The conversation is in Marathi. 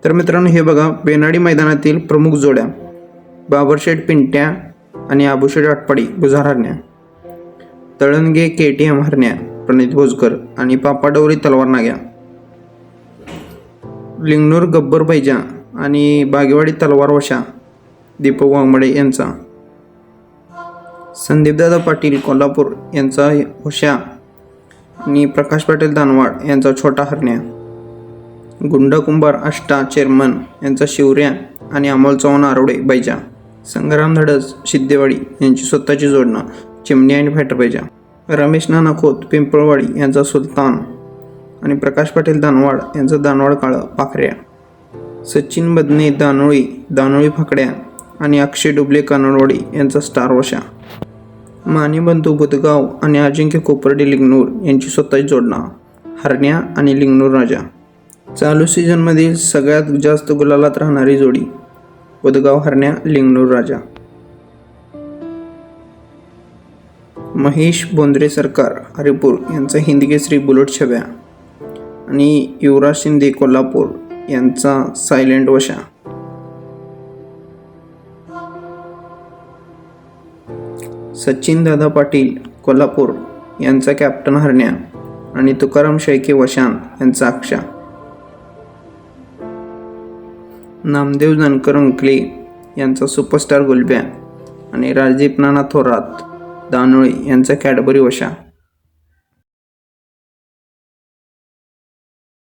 तर मित्रांनो, हे बघा बेनाडी मैदानातील प्रमुख जोड्या: बाबरशेठ पिंट्या आणि आबूशेठ आटपाडी गुजर हरण्या, तळणगे KTM हरण्या प्रणित भोजकर आणि पापाडवरी तलवार नाग्या, लिंगनूर गब्बर बैजा आणि बागेवाडी तलवार वशा दीपक वाघमडे यांचा, संदीपदादा पाटील कोल्हापूर यांचा वशा आणि प्रकाश पाटील दानवाड यांचा छोटा हरण्या, गुंडा कुंभार आष्टा चेअरमन यांचा शिवऱ्या आणि अमोल चव्हाण आरोडे बैजा, संग्राम धडस सिद्धेवाडी यांची स्वतःची जोडणं चिमणी आणि फायटर बैजा, रमेश नाना खोत पिंपळवाडी यांचा सुलतान आणि प्रकाश पाटील दानवाड यांचा दानवाड काळं पाखऱ्या, सचिन बदने दानोळी फाकड्या आणि अक्षय डुबले कानडवाडी यांचा स्टार वशा, मानेबंधू बुधगाव आणि अजिंक्य कोपर्डे लिंगनूर यांची स्वतःची जोडणं हरण्या आणि लिंगनूर राजा. चालू सीझनमधील सगळ्यात जास्त गुलालात राहणारी जोडी बुधगाव हरण्या लिंगनूर राजा. महेश बोंद्रे सरकार हरिपूर यांचा हिंदकेसरी बुलेट छब्या आणि युवराज शिंदे कोल्हापूर यांचा सायलेंट वशा, सचिन दादा पाटील कोल्हापूर यांचा कॅप्टन हरण्या आणि तुकाराम शेळके वशान यांचा अक्षा, नामदेव जानकर अंकले यांचा सुपरस्टार गुलब्या आणि राजदीप नाना थोरात दानोळी यांचा कॅडबरी वशा.